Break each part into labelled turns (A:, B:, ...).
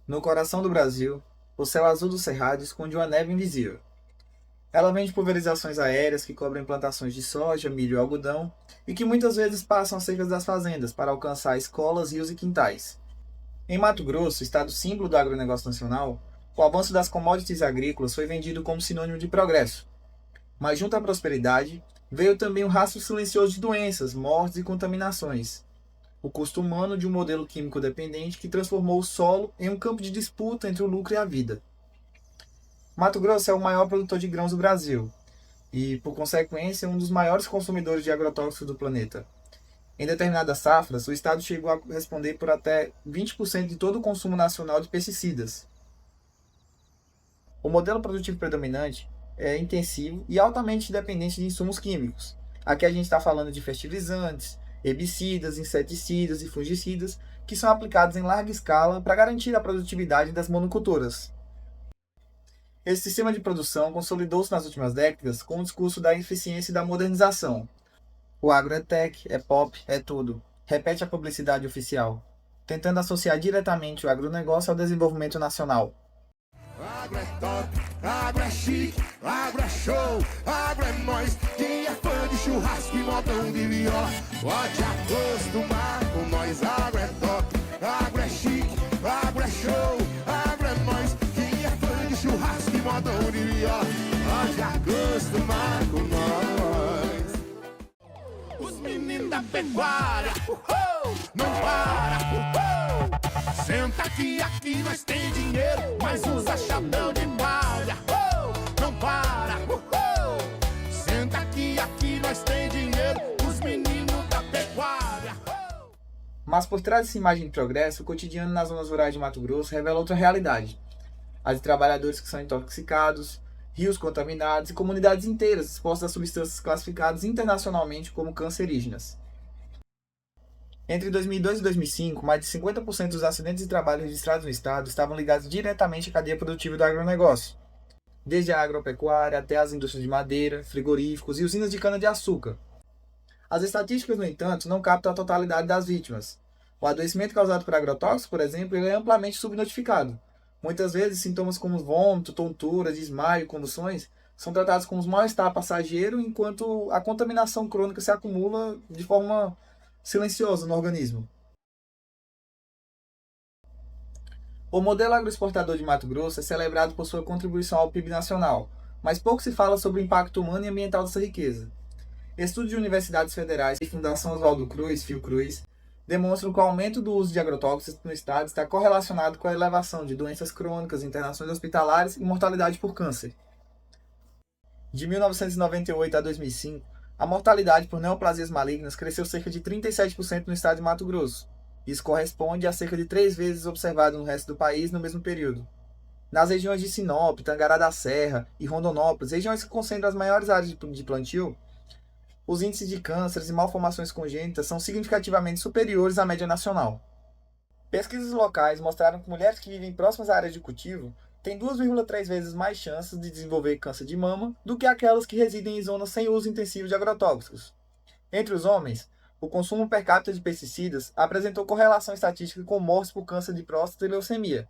A: No coração do Brasil, o céu azul do Cerrado esconde uma neve invisível. Ela vem de pulverizações aéreas que cobrem plantações de soja, milho e algodão e que muitas vezes passam cerca das fazendas para alcançar escolas, rios e quintais. Em Mato Grosso, estado símbolo do agronegócio nacional, o avanço das commodities agrícolas foi vendido como sinônimo de progresso. Mas junto à prosperidade, veio também um rastro silencioso de doenças, mortes e contaminações. O custo humano de um modelo químico dependente que transformou o solo em um campo de disputa entre o lucro e a vida. Mato Grosso é o maior produtor de grãos do Brasil e, por consequência, um dos maiores consumidores de agrotóxicos do planeta. Em determinadas safras, o estado chegou a responder por até 20% de todo o consumo nacional de pesticidas. O modelo produtivo predominante é intensivo e altamente dependente de insumos químicos. Aqui a gente está falando de fertilizantes, herbicidas, inseticidas e fungicidas que são aplicados em larga escala para garantir a produtividade das monoculturas. Esse sistema de produção consolidou-se nas últimas décadas com o discurso da eficiência e da modernização. O agro é tech, é pop, é tudo. Repete a publicidade oficial, tentando associar diretamente o agronegócio ao desenvolvimento nacional.
B: Agro é top, agro é chique, agro é show, agro é nós. Quem é fã de churrasco e modão de viola, pode acostumar com nós. Agro é top, agro é chique, agro é show, agro é nós. Quem é fã de churrasco e modão de viola, pode acostumar com nós. Os meninos da pecuária, não para, senta que aqui nós tem dinheiro, mas usa chapéu de palha. Não para. Senta que aqui nós tem dinheiro, os meninos da pecuária.
A: Mas por trás dessa imagem de progresso, o cotidiano nas zonas rurais de Mato Grosso revela outra realidade. A de trabalhadores que são intoxicados, rios contaminados e comunidades inteiras expostas a substâncias classificadas internacionalmente como cancerígenas. Entre 2002 e 2005, mais de 50% dos acidentes de trabalho registrados no estado estavam ligados diretamente à cadeia produtiva do agronegócio, desde a agropecuária até as indústrias de madeira, frigoríficos e usinas de cana-de-açúcar. As estatísticas, no entanto, não captam a totalidade das vítimas. O adoecimento causado por agrotóxicos, por exemplo, ele é amplamente subnotificado. Muitas vezes, sintomas como vômito, tontura, desmaio e convulsões são tratados como mal-estar passageiro, enquanto a contaminação crônica se acumula de forma silenciosa no organismo. O modelo agroexportador de Mato Grosso é celebrado por sua contribuição ao PIB nacional, mas pouco se fala sobre o impacto humano e ambiental dessa riqueza. Estudos de universidades federais e Fundação Oswaldo Cruz, Fiocruz, demonstram que o aumento do uso de agrotóxicos no estado está correlacionado com a elevação de doenças crônicas, internações hospitalares e mortalidade por câncer. De 1998 a 2005, a mortalidade por neoplasias malignas cresceu cerca de 37% no estado de Mato Grosso. Isso corresponde a cerca de 3 vezes observado no resto do país no mesmo período. Nas regiões de Sinop, Tangará da Serra e Rondonópolis, regiões que concentram as maiores áreas de plantio, os índices de cânceres e malformações congênitas são significativamente superiores à média nacional. Pesquisas locais mostraram que mulheres que vivem próximas à área de cultivo têm 2,3 vezes mais chances de desenvolver câncer de mama do que aquelas que residem em zonas sem uso intensivo de agrotóxicos. Entre os homens, o consumo per capita de pesticidas apresentou correlação estatística com mortes por câncer de próstata e leucemia.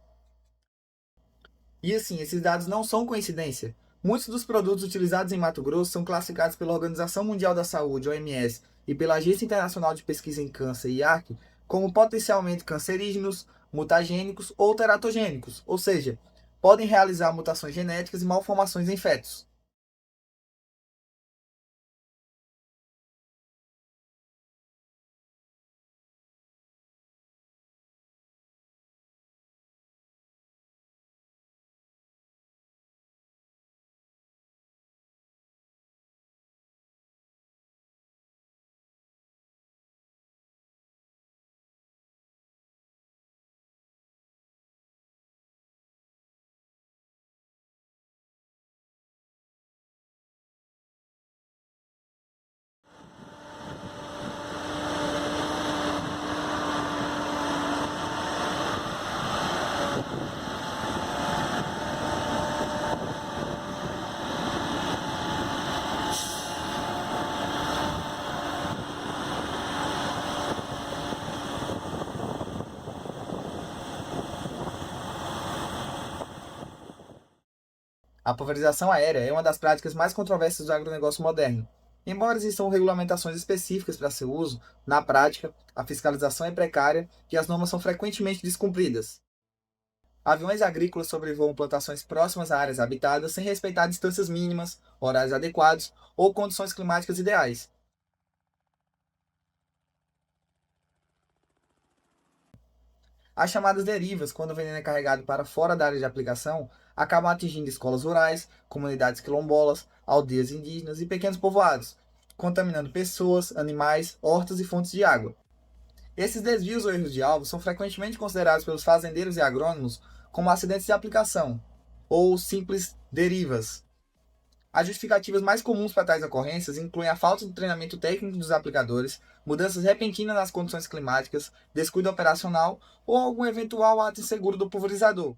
A: E assim, esses dados não são coincidência. Muitos dos produtos utilizados em Mato Grosso são classificados pela Organização Mundial da Saúde, OMS, e pela Agência Internacional de Pesquisa em Câncer, IARC, como potencialmente cancerígenos, mutagênicos ou teratogênicos, ou seja, podem realizar mutações genéticas e malformações em fetos. A pulverização aérea é uma das práticas mais controversas do agronegócio moderno. Embora existam regulamentações específicas para seu uso, na prática, a fiscalização é precária e as normas são frequentemente descumpridas. Aviões agrícolas sobrevoam plantações próximas a áreas habitadas sem respeitar distâncias mínimas, horários adequados ou condições climáticas ideais. As chamadas derivas, quando o veneno é carregado para fora da área de aplicação, acabam atingindo escolas rurais, comunidades quilombolas, aldeias indígenas e pequenos povoados, contaminando pessoas, animais, hortas e fontes de água. Esses desvios ou erros de alvo são frequentemente considerados pelos fazendeiros e agrônomos como acidentes de aplicação, ou simples derivas. As justificativas mais comuns para tais ocorrências incluem a falta de treinamento técnico dos aplicadores, mudanças repentinas nas condições climáticas, descuido operacional ou algum eventual ato inseguro do pulverizador.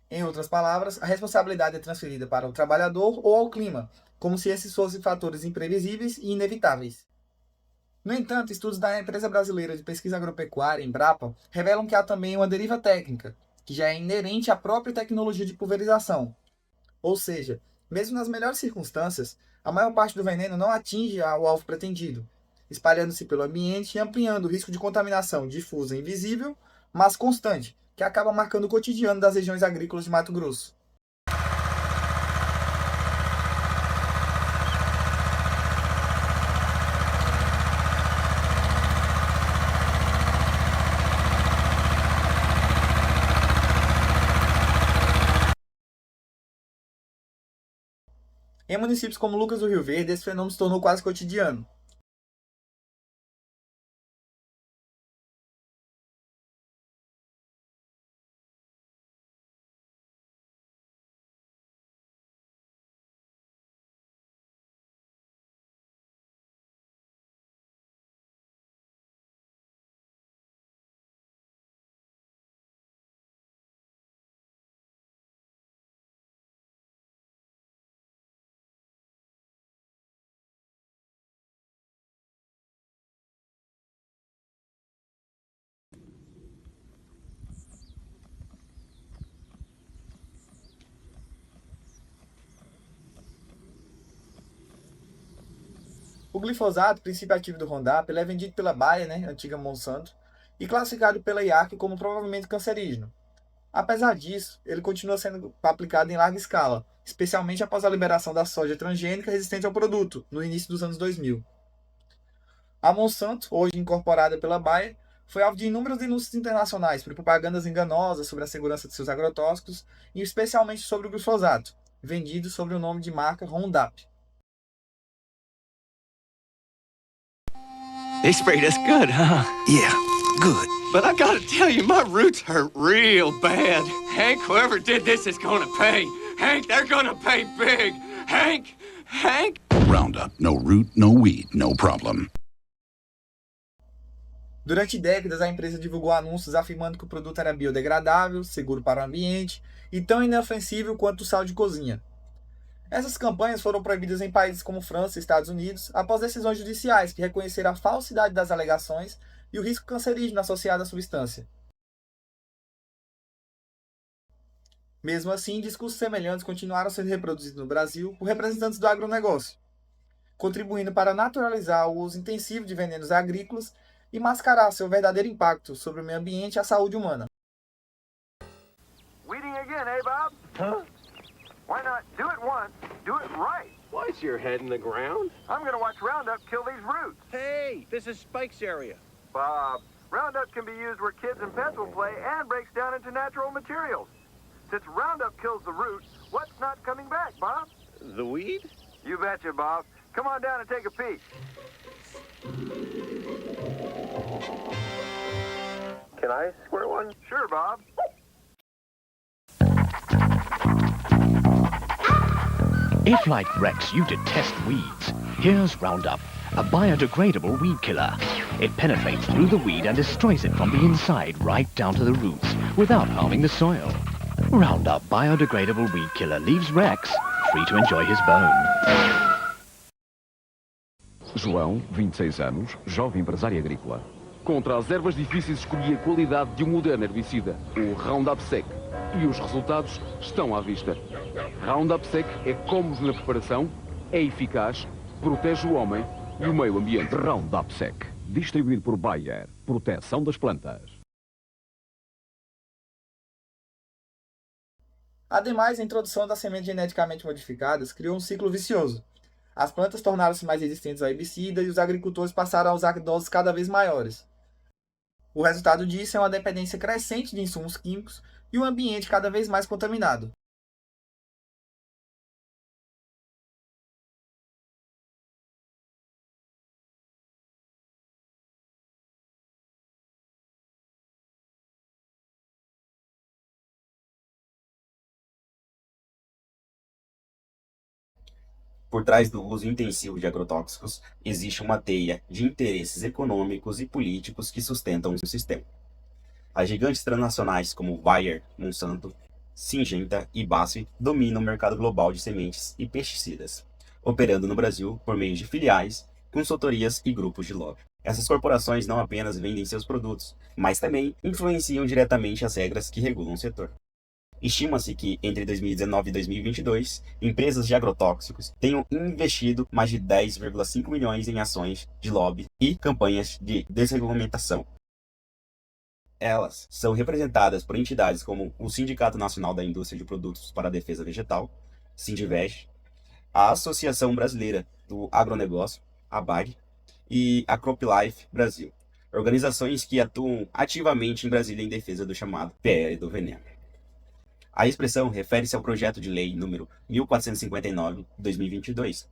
A: Em outras palavras, a responsabilidade é transferida para o trabalhador ou ao clima, como se esses fossem fatores imprevisíveis e inevitáveis. No entanto, estudos da Empresa Brasileira de Pesquisa Agropecuária, Embrapa, revelam que há também uma deriva técnica, que já é inerente à própria tecnologia de pulverização. Ou seja, mesmo nas melhores circunstâncias, a maior parte do veneno não atinge o alvo pretendido, espalhando-se pelo ambiente e ampliando o risco de contaminação difusa e invisível, mas constante, que acaba marcando o cotidiano das regiões agrícolas de Mato Grosso. Em municípios como Lucas do Rio Verde, esse fenômeno se tornou quase cotidiano. O glifosato, princípio ativo do Roundup, ele é vendido pela Bayer, antiga Monsanto, e classificado pela IARC como provavelmente cancerígeno. Apesar disso, ele continua sendo aplicado em larga escala, especialmente após a liberação da soja transgênica resistente ao produto, no início dos anos 2000. A Monsanto, hoje incorporada pela Bayer, foi alvo de inúmeras denúncias internacionais por propagandas enganosas sobre a segurança de seus agrotóxicos e especialmente sobre o glifosato, vendido sob o nome de marca Roundup.
C: They sprayed us good, huh?
B: Yeah, good.
C: But I gotta tell you, my roots hurt real bad. Hank, whoever did this is gonna pay. Hank, they're gonna pay big. Hank!
B: Roundup, no root, no weed, no problem.
A: Durante décadas, a empresa divulgou anúncios afirmando que o produto era biodegradável, seguro para o ambiente e tão inofensivo quanto o sal de cozinha. Essas campanhas foram proibidas em países como França e Estados Unidos após decisões judiciais que reconheceram a falsidade das alegações e o risco cancerígeno associado à substância. Mesmo assim, discursos semelhantes continuaram sendo reproduzidos no Brasil por representantes do agronegócio, contribuindo para naturalizar o uso intensivo de venenos agrícolas e mascarar seu verdadeiro impacto sobre o meio ambiente e a saúde humana.
D: Weeding again, eh, Bob?
C: Huh?
D: Why not do it once, do it right?
C: Why's your head in the ground?
D: I'm gonna watch Roundup kill these roots.
C: Hey, this is Spike's area.
D: Bob, Roundup can be used where kids and pets will play and breaks down into natural materials. Since Roundup kills the root, what's not coming back, Bob?
C: The weed?
D: You betcha, Bob. Come on down and take a peek.
C: Can I squirt one?
D: Sure, Bob.
E: If, like Rex, you detest weeds, here's Roundup, a biodegradable weed killer. It penetrates through the weed and destroys it from the inside right down to the roots without harming the soil. Roundup biodegradable weed killer leaves Rex free to enjoy his bone.
F: João, 26 anos, jovem empresário agrícola. Contra as ervas difíceis escolhi a qualidade de um moderno herbicida, o Roundup Sec. E os resultados estão à vista. Roundup Sec é cómodo na preparação, é eficaz, protege o homem e o meio ambiente.
E: Roundup Sec, distribuído por Bayer. Proteção das plantas.
A: Ademais, a introdução das sementes geneticamente modificadas criou um ciclo vicioso. As plantas tornaram-se mais resistentes ao herbicida e os agricultores passaram a usar doses cada vez maiores. O resultado disso é uma dependência crescente de insumos químicos e um ambiente cada vez mais contaminado.
G: Por trás do uso intensivo de agrotóxicos, existe uma teia de interesses econômicos e políticos que sustentam o sistema. As gigantes transnacionais como Bayer, Monsanto, Syngenta e BASF dominam o mercado global de sementes e pesticidas, operando no Brasil por meio de filiais, consultorias e grupos de lobby. Essas corporações não apenas vendem seus produtos, mas também influenciam diretamente as regras que regulam o setor. Estima-se que, entre 2019 e 2022, empresas de agrotóxicos tenham investido mais de 10,5 milhões em ações de lobby e campanhas de desregulamentação. Elas são representadas por entidades como o Sindicato Nacional da Indústria de Produtos para a Defesa Vegetal, Sindiveg, a Associação Brasileira do Agronegócio, ABAG, e a CropLife Brasil, organizações que atuam ativamente em Brasília em defesa do chamado PL do veneno. A expressão refere-se ao projeto de lei número 1459/2022,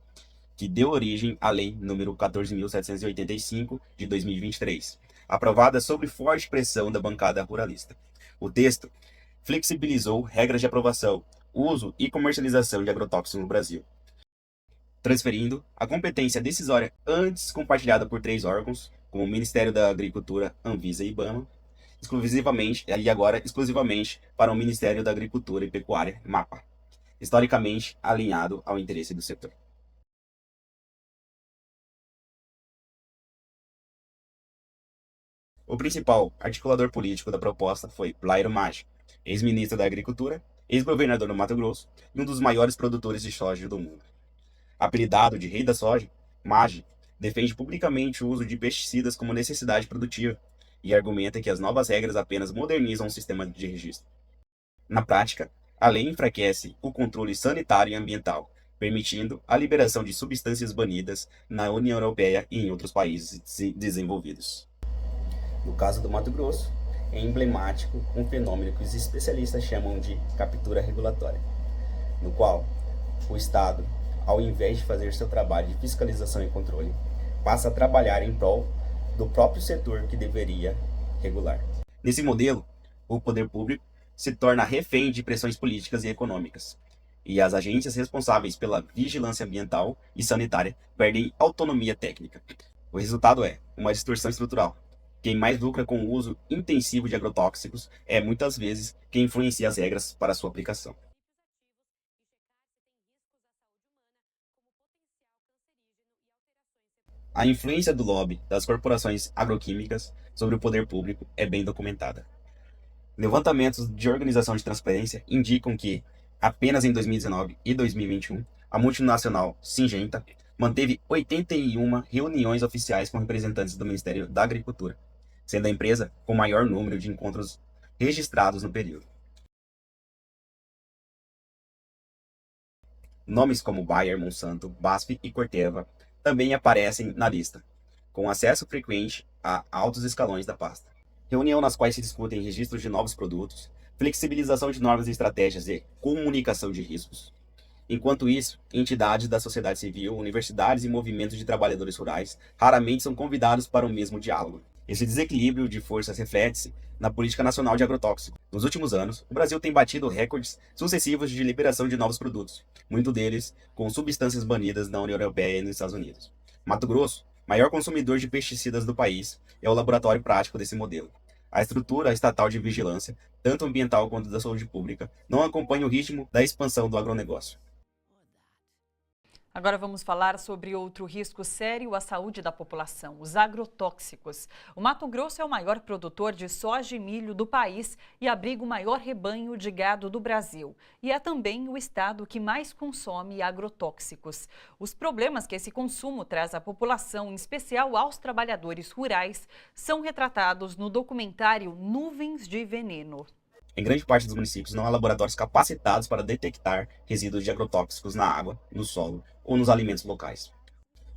G: que deu origem à lei número 14.785 de 2023, aprovada sob forte pressão da bancada ruralista. O texto flexibilizou regras de aprovação, uso e comercialização de agrotóxicos no Brasil, transferindo a competência decisória antes compartilhada por 3 órgãos, como o Ministério da Agricultura, Anvisa e IBAMA, exclusivamente para o Ministério da Agricultura e Pecuária, MAPA, historicamente alinhado ao interesse do setor. O principal articulador político da proposta foi Blairo Maggi, ex-ministro da Agricultura, ex-governador do Mato Grosso e um dos maiores produtores de soja do mundo. Apelidado de Rei da Soja, Maggi defende publicamente o uso de pesticidas como necessidade produtiva e argumenta que as novas regras apenas modernizam o sistema de registro. Na prática, a lei enfraquece o controle sanitário e ambiental, permitindo a liberação de substâncias banidas na União Europeia e em outros países desenvolvidos. No caso do Mato Grosso, é emblemático um fenômeno que os especialistas chamam de captura regulatória, no qual o Estado, ao invés de fazer seu trabalho de fiscalização e controle, passa a trabalhar em prol do próprio setor que deveria regular. Nesse modelo, o poder público se torna refém de pressões políticas e econômicas, e as agências responsáveis pela vigilância ambiental e sanitária perdem autonomia técnica. O resultado é uma distorção estrutural. Quem mais lucra com o uso intensivo de agrotóxicos é muitas vezes quem influencia as regras para sua aplicação. A influência do lobby das corporações agroquímicas sobre o poder público é bem documentada. Levantamentos de organização de transparência indicam que, apenas em 2019 e 2021, a multinacional Syngenta manteve 81 reuniões oficiais com representantes do Ministério da Agricultura, sendo a empresa com maior número de encontros registrados no período. Nomes como Bayer, Monsanto, BASF e Corteva também aparecem na lista, com acesso frequente a altos escalões da pasta. Reunião nas quais se discutem registros de novos produtos, flexibilização de normas e estratégias de comunicação de riscos. Enquanto isso, entidades da sociedade civil, universidades e movimentos de trabalhadores rurais raramente são convidados para o mesmo diálogo. Esse desequilíbrio de forças reflete-se na política nacional de agrotóxicos. Nos últimos anos, o Brasil tem batido recordes sucessivos de liberação de novos produtos, muitos deles com substâncias banidas na União Europeia e nos Estados Unidos. Mato Grosso, maior consumidor de pesticidas do país, é o laboratório prático desse modelo. A estrutura estatal de vigilância, tanto ambiental quanto da saúde pública, não acompanha o ritmo da expansão do agronegócio.
H: Agora vamos falar sobre outro risco sério à saúde da população, os agrotóxicos. O Mato Grosso é o maior produtor de soja e milho do país e abriga o maior rebanho de gado do Brasil. E é também o estado que mais consome agrotóxicos. Os problemas que esse consumo traz à população, em especial aos trabalhadores rurais, são retratados no documentário Nuvens de Veneno.
G: Em grande parte dos municípios não há laboratórios capacitados para detectar resíduos de agrotóxicos na água, no solo ou nos alimentos locais.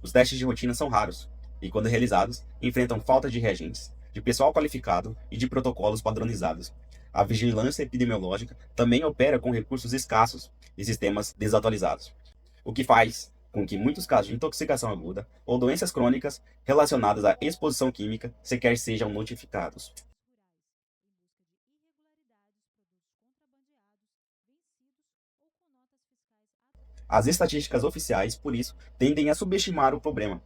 G: Os testes de rotina são raros e, quando realizados, enfrentam falta de reagentes, de pessoal qualificado e de protocolos padronizados. A vigilância epidemiológica também opera com recursos escassos e sistemas desatualizados, o que faz com que muitos casos de intoxicação aguda ou doenças crônicas relacionadas à exposição química sequer sejam notificados. As estatísticas oficiais, por isso, tendem a subestimar o problema,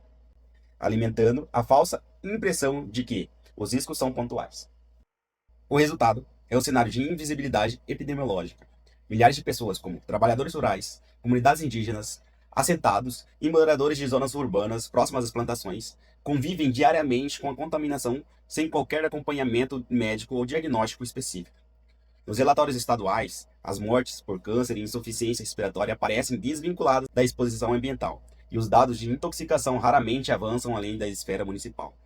G: alimentando a falsa impressão de que os riscos são pontuais. O resultado é o cenário de invisibilidade epidemiológica. Milhares de pessoas, como trabalhadores rurais, comunidades indígenas, assentados e moradores de zonas urbanas próximas às plantações, convivem diariamente com a contaminação sem qualquer acompanhamento médico ou diagnóstico específico. Nos relatórios estaduais, as mortes por câncer e insuficiência respiratória aparecem desvinculadas da exposição ambiental, e os dados de intoxicação raramente avançam além da esfera municipal.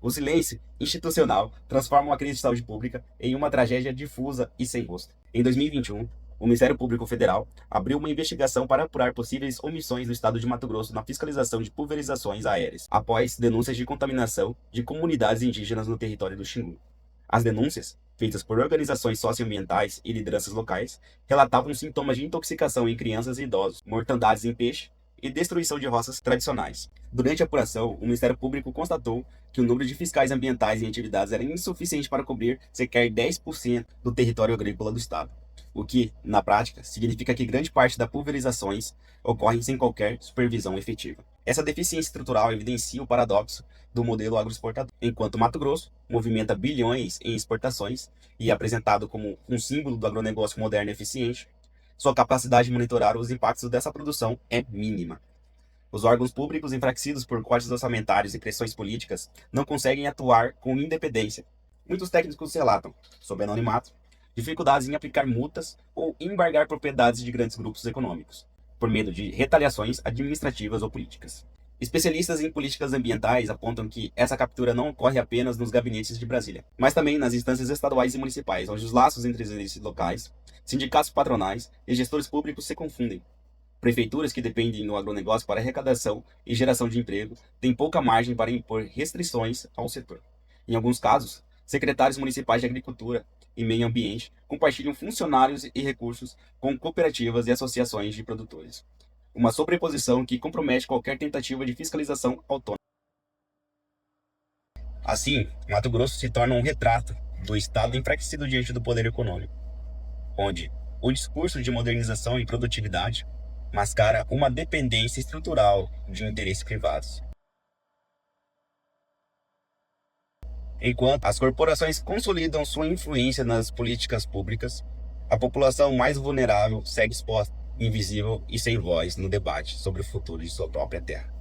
G: O silêncio institucional transforma uma crise de saúde pública em uma tragédia difusa e sem rosto. Em 2021, o Ministério Público Federal abriu uma investigação para apurar possíveis omissões do estado de Mato Grosso na fiscalização de pulverizações aéreas, após denúncias de contaminação de comunidades indígenas no território do Xingu. As denúncias, feitas por organizações socioambientais e lideranças locais, relatavam sintomas de intoxicação em crianças e idosos, mortandades em peixe e destruição de roças tradicionais. Durante a apuração, o Ministério Público constatou que o número de fiscais ambientais em atividades era insuficiente para cobrir sequer 10% do território agrícola do estado, o que, na prática, significa que grande parte das pulverizações ocorrem sem qualquer supervisão efetiva. Essa deficiência estrutural evidencia o paradoxo do modelo agroexportador. Enquanto Mato Grosso movimenta bilhões em exportações e é apresentado como um símbolo do agronegócio moderno e eficiente, sua capacidade de monitorar os impactos dessa produção é mínima. Os órgãos públicos, enfraquecidos por cortes orçamentários e pressões políticas, não conseguem atuar com independência. Muitos técnicos relatam, sob anonimato, dificuldades em aplicar multas ou embargar propriedades de grandes grupos econômicos, por medo de retaliações administrativas ou políticas. Especialistas em políticas ambientais apontam que essa captura não ocorre apenas nos gabinetes de Brasília, mas também nas instâncias estaduais e municipais, onde os laços entre os agentes locais, sindicatos patronais e gestores públicos se confundem. Prefeituras que dependem do agronegócio para arrecadação e geração de emprego têm pouca margem para impor restrições ao setor. Em alguns casos, secretários municipais de agricultura e meio ambiente compartilham funcionários e recursos com cooperativas e associações de produtores. Uma sobreposição que compromete qualquer tentativa de fiscalização autônoma. Assim, Mato Grosso se torna um retrato do Estado enfraquecido diante do poder econômico, onde o discurso de modernização e produtividade mascara uma dependência estrutural de interesses privados. Enquanto as corporações consolidam sua influência nas políticas públicas, a população mais vulnerável segue exposta, invisível e sem voz no debate sobre o futuro de sua própria terra.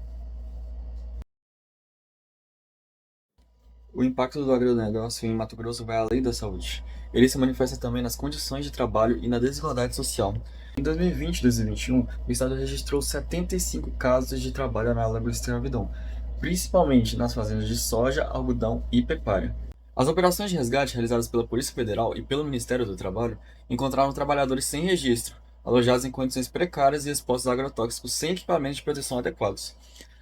I: O impacto do agronegócio em Mato Grosso vai além da saúde. Ele se manifesta também nas condições de trabalho e na desigualdade social. Em 2020 e 2021, o estado registrou 75 casos de trabalho análogo à escravidão, principalmente nas fazendas de soja, algodão e pecuária. As operações de resgate realizadas pela Polícia Federal e pelo Ministério do Trabalho encontraram trabalhadores sem registro, alojados em condições precárias e expostos a agrotóxicos sem equipamentos de proteção adequados.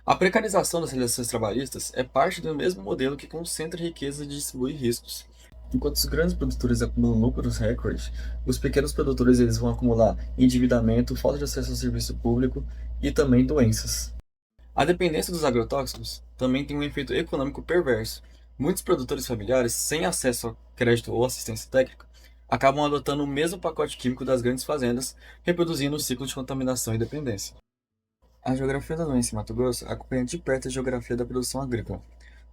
I: A precarização das relações trabalhistas é parte do mesmo modelo que concentra riqueza e distribui riscos. Enquanto os grandes produtores acumulam lucros recordes, os pequenos produtores eles vão acumular endividamento, falta de acesso ao serviço público e também doenças. A dependência dos agrotóxicos também tem um efeito econômico perverso. Muitos produtores familiares, sem acesso a crédito ou assistência técnica, acabam adotando o mesmo pacote químico das grandes fazendas, reproduzindo o ciclo de contaminação e dependência. A geografia da doença em Mato Grosso acompanha de perto a geografia da produção agrícola.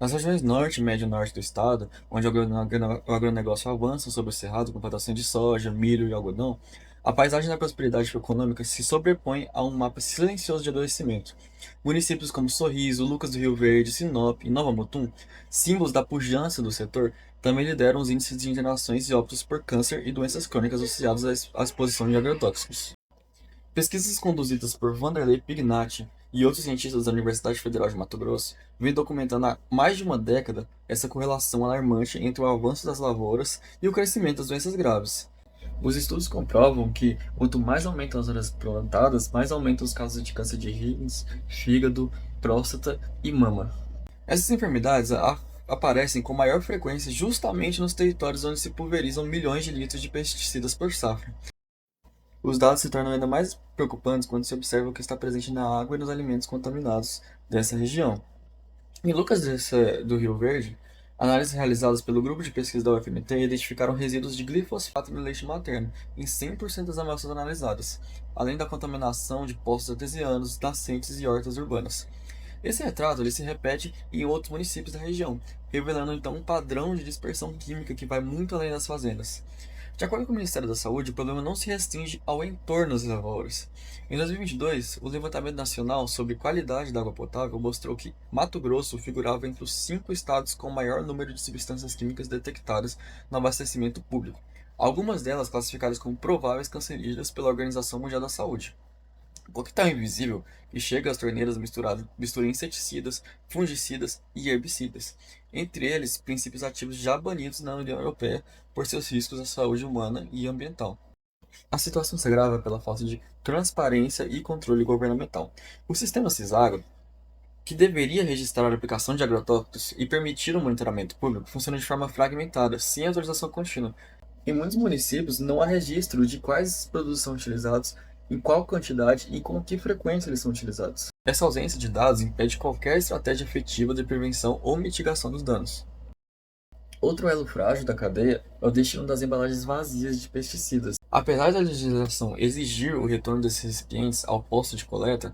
I: Nas regiões norte e médio-norte do estado, onde o agronegócio avança sobre o cerrado com plantações de soja, milho e algodão, A paisagem da prosperidade econômica se sobrepõe a um mapa silencioso de adoecimento. Municípios como Sorriso, Lucas do Rio Verde, Sinop e Nova Mutum, símbolos da pujança do setor, também lideram os índices de internações e óbitos por câncer e doenças crônicas associados à exposição de agrotóxicos. Pesquisas conduzidas por Vanderlei Pignatti e outros cientistas da Universidade Federal de Mato Grosso vêm documentando há mais de uma década essa correlação alarmante entre o avanço das lavouras e o crescimento das doenças graves. Os estudos comprovam que, quanto mais aumentam as áreas plantadas, mais aumentam os casos de câncer de rins, fígado, próstata e mama. Essas enfermidades aparecem com maior frequência justamente nos territórios onde se pulverizam milhões de litros de pesticidas por safra. Os dados se tornam ainda mais preocupantes quando se observa o que está presente na água e nos alimentos contaminados dessa região. Em Lucas do Rio Verde, análises realizadas pelo grupo de pesquisa da UFMT identificaram resíduos de glifosfato no leite materno em 100% das amostras analisadas, além da contaminação de poços artesianos, nascentes e hortas urbanas. Esse retrato ele se repete em outros municípios da região, revelando então um padrão de dispersão química que vai muito além das fazendas. De acordo com o Ministério da Saúde, o problema não se restringe ao entorno das lavouras. Em 2022, o Levantamento Nacional sobre Qualidade da Água Potável mostrou que Mato Grosso figurava entre os 5 estados com o maior número de substâncias químicas detectadas no abastecimento público, algumas delas classificadas como prováveis cancerígenas pela Organização Mundial da Saúde. O coquetel invisível que chega às torneiras mistura inseticidas, fungicidas e herbicidas, entre eles princípios ativos já banidos na União Europeia por seus riscos à saúde humana e ambiental. A situação se agrava pela falta de transparência e controle governamental. O sistema Cisagro, que deveria registrar a aplicação de agrotóxicos e permitir o monitoramento público, funciona de forma fragmentada, sem autorização contínua. Em muitos municípios não há registro de quais produtos são utilizados, em qual quantidade e com que frequência eles são utilizados. Essa ausência de dados impede qualquer estratégia efetiva de prevenção ou mitigação dos danos. Outro elo frágil da cadeia é o destino das embalagens vazias de pesticidas. Apesar da legislação exigir o retorno desses recipientes ao posto de coleta,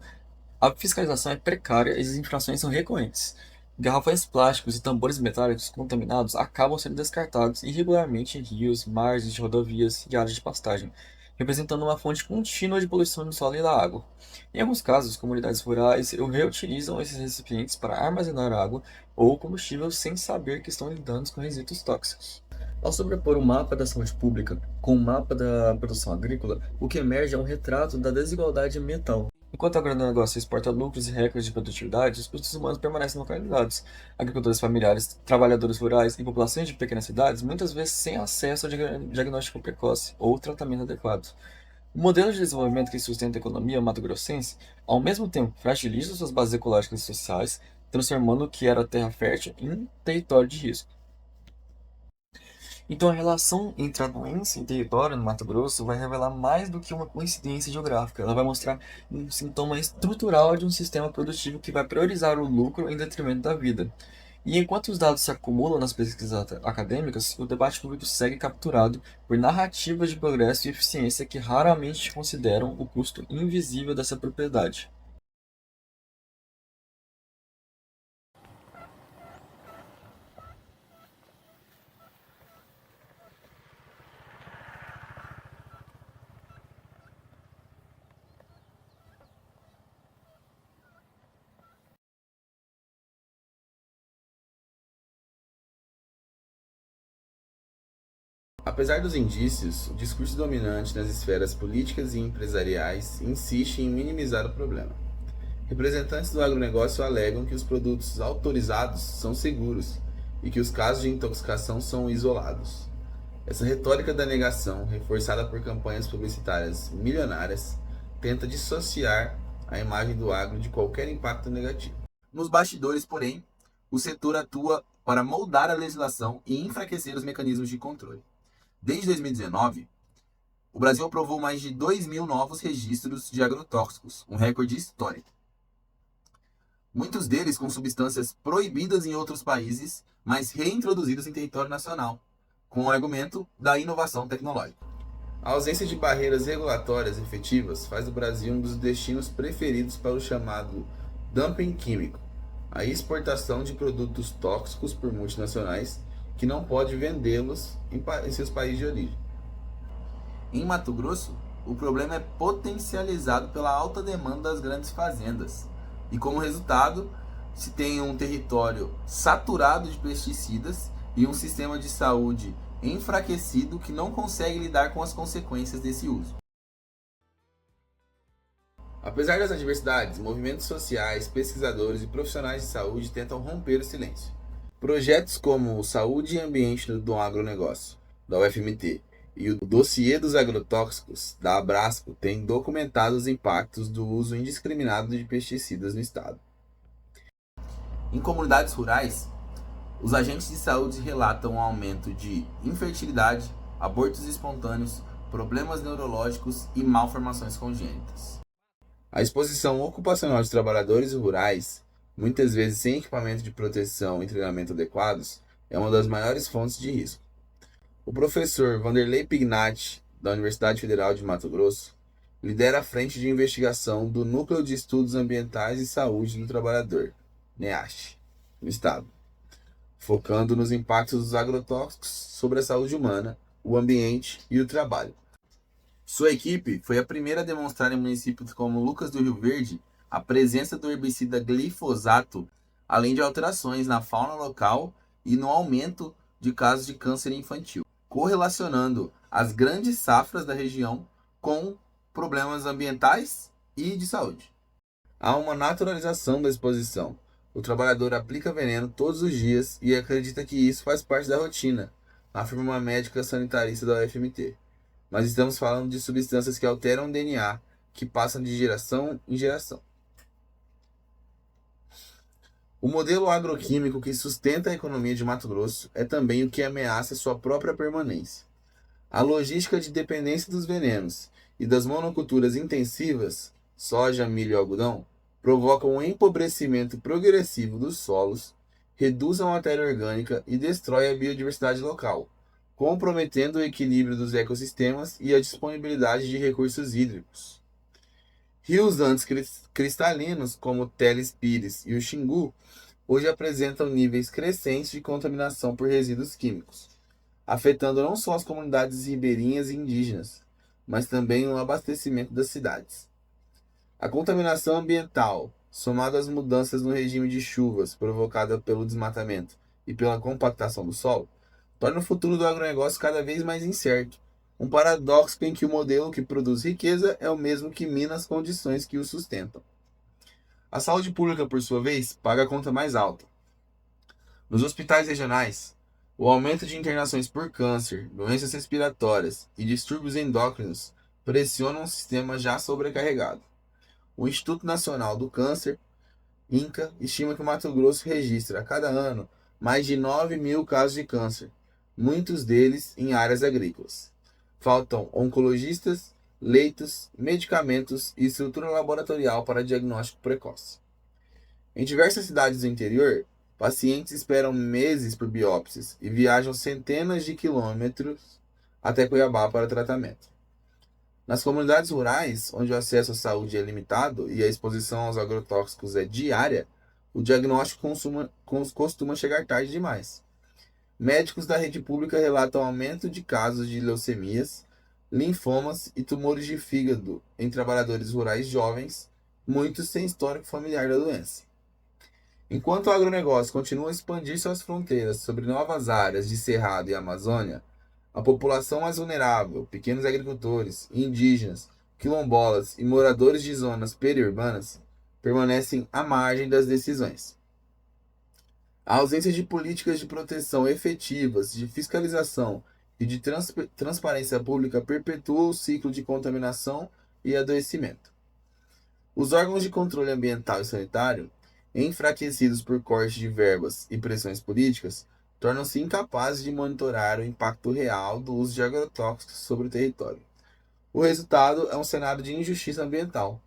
I: a fiscalização é precária e as infrações são recorrentes. Garrafões plásticos e tambores metálicos contaminados acabam sendo descartados irregularmente em rios, mares de rodovias e áreas de pastagem, representando uma fonte contínua de poluição do solo e da água. Em alguns casos, comunidades rurais reutilizam esses recipientes para armazenar água ou combustível sem saber que estão lidando com resíduos tóxicos. Ao sobrepor o mapa da saúde pública com o mapa da produção agrícola, o que emerge é um retrato da desigualdade ambiental. Enquanto o agronegócio exporta lucros e recordes de produtividade, os custos humanos permanecem localizados. Agricultores familiares, trabalhadores rurais e populações de pequenas cidades, muitas vezes sem acesso ao diagnóstico precoce ou tratamento adequado. O modelo de desenvolvimento que sustenta a economia mato-grossense, ao mesmo tempo, fragiliza suas bases ecológicas e sociais, transformando o que era terra fértil em território de risco. Então, a relação entre a doença e território no Mato Grosso vai revelar mais do que uma coincidência geográfica. Ela vai mostrar um sintoma estrutural de um sistema produtivo que vai priorizar o lucro em detrimento da vida. E enquanto os dados se acumulam nas pesquisas acadêmicas, o debate público segue capturado por narrativas de progresso e eficiência que raramente consideram o custo invisível dessa propriedade.
J: Apesar dos indícios, o discurso dominante nas esferas políticas e empresariais insiste em minimizar o problema. Representantes do agronegócio alegam que os produtos autorizados são seguros e que os casos de intoxicação são isolados. Essa retórica da negação, reforçada por campanhas publicitárias milionárias, tenta dissociar a imagem do agro de qualquer impacto negativo.
A: Nos bastidores, porém, o setor atua para moldar a legislação e enfraquecer os mecanismos de controle. Desde 2019, o Brasil aprovou mais de 2.000 novos registros de agrotóxicos, um recorde histórico. Muitos deles com substâncias proibidas em outros países, mas reintroduzidos em território nacional, com o argumento da inovação tecnológica.
J: A ausência de barreiras regulatórias efetivas faz do Brasil um dos destinos preferidos para o chamado dumping químico, a exportação de produtos tóxicos por multinacionais que não pode vendê-los em seus países de origem.
A: Em Mato Grosso,
J: o problema é potencializado pela alta demanda das grandes fazendas. E como resultado, se tem um território saturado de pesticidas e um sistema de saúde enfraquecido que não consegue lidar com as consequências desse uso. Apesar das adversidades, movimentos sociais, pesquisadores e profissionais de saúde tentam romper o silêncio. Projetos como o Saúde e Ambiente do Agronegócio, da UFMT, e o Dossiê dos Agrotóxicos, da Abrasco, têm documentado os impactos do uso indiscriminado de pesticidas no estado. Em comunidades rurais, os agentes de saúde relatam um aumento de infertilidade, abortos espontâneos, problemas neurológicos e malformações congênitas. A exposição ocupacional de trabalhadores rurais, muitas vezes sem equipamento de proteção e treinamento adequados, é uma das maiores fontes de risco. O professor Vanderlei Pignatti, da Universidade Federal de Mato Grosso, lidera a frente de investigação do Núcleo de Estudos Ambientais e Saúde do Trabalhador, NEASH, no estado, focando nos impactos dos agrotóxicos sobre a saúde humana, o ambiente e o trabalho. Sua equipe foi a primeira a demonstrar em municípios como Lucas do Rio Verde a presença do herbicida glifosato, além de alterações na fauna local e no aumento de casos de câncer infantil, correlacionando as grandes safras da região com problemas ambientais e de saúde. Há uma naturalização da exposição. O trabalhador aplica veneno todos os dias e acredita que isso faz parte da rotina, afirma uma médica sanitarista da UFMT. Mas estamos falando de substâncias que alteram o DNA, que passam de geração em geração. O modelo agroquímico que sustenta a economia de Mato Grosso é também o que ameaça sua própria permanência. A logística de dependência dos venenos e das monoculturas intensivas, soja, milho e algodão, provocam um empobrecimento progressivo dos solos, reduz a matéria orgânica e destrói a biodiversidade local, comprometendo o equilíbrio dos ecossistemas e a disponibilidade de recursos hídricos. Rios antes cristalinos, como o Teles Pires e o Xingu, hoje apresentam níveis crescentes de contaminação por resíduos químicos, afetando não só as comunidades ribeirinhas e indígenas, mas também o abastecimento das cidades. A contaminação ambiental, somada às mudanças no regime de chuvas provocada pelo desmatamento e pela compactação do solo, torna o futuro do agronegócio cada vez mais incerto, um paradoxo em que o modelo que produz riqueza é o mesmo que mina as condições que o sustentam. A saúde pública, por sua vez, paga a conta mais alta. Nos hospitais regionais, o aumento de internações por câncer, doenças respiratórias e distúrbios endócrinos pressionam um sistema já sobrecarregado. O Instituto Nacional do Câncer, INCA, estima que o Mato Grosso registra a cada ano mais de 9 mil casos de câncer, muitos deles em áreas agrícolas. Faltam oncologistas, leitos, medicamentos e estrutura laboratorial para diagnóstico precoce. Em diversas cidades do interior, pacientes esperam meses por biópsias e viajam centenas de quilômetros até Cuiabá para tratamento. Nas comunidades rurais, onde o acesso à saúde é limitado e a exposição aos agrotóxicos é diária, o diagnóstico costuma chegar tarde demais. Médicos da rede pública relatam aumento de casos de leucemias, linfomas e tumores de fígado em trabalhadores rurais jovens, muitos sem histórico familiar da doença. Enquanto o agronegócio continua a expandir suas fronteiras sobre novas áreas de Cerrado e Amazônia, a população mais vulnerável, pequenos agricultores, indígenas, quilombolas e moradores de zonas periurbanas, permanecem à margem das decisões. A ausência de políticas de proteção efetivas, de fiscalização e de transparência pública perpetua o ciclo de contaminação e adoecimento. Os órgãos de controle ambiental e sanitário, enfraquecidos por corte de verbas e pressões políticas, tornam-se incapazes de monitorar o impacto real do uso de agrotóxicos sobre o território. O resultado é um cenário de injustiça ambiental.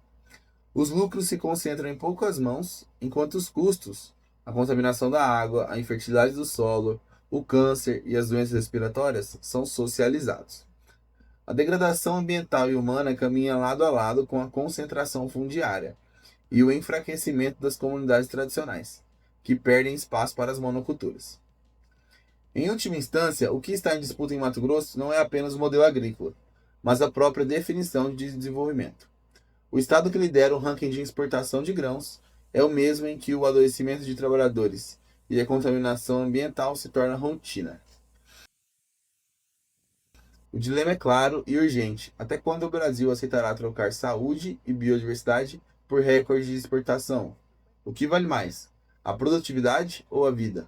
J: Os lucros se concentram em poucas mãos, enquanto os custos, a contaminação da água, a infertilidade do solo, o câncer e as doenças respiratórias são socializados. A degradação ambiental e humana caminha lado a lado com a concentração fundiária e o enfraquecimento das comunidades tradicionais, que perdem espaço para as monoculturas. Em última instância, o que está em disputa em Mato Grosso não é apenas o modelo agrícola. mas a própria definição de desenvolvimento. O estado que lidera o ranking de exportação de grãos é o mesmo em que o adoecimento de trabalhadores e a contaminação ambiental se torna rotina. O dilema é claro e urgente. Até quando o Brasil aceitará trocar saúde e biodiversidade por recorde de exportação? O que vale mais, a produtividade ou a vida?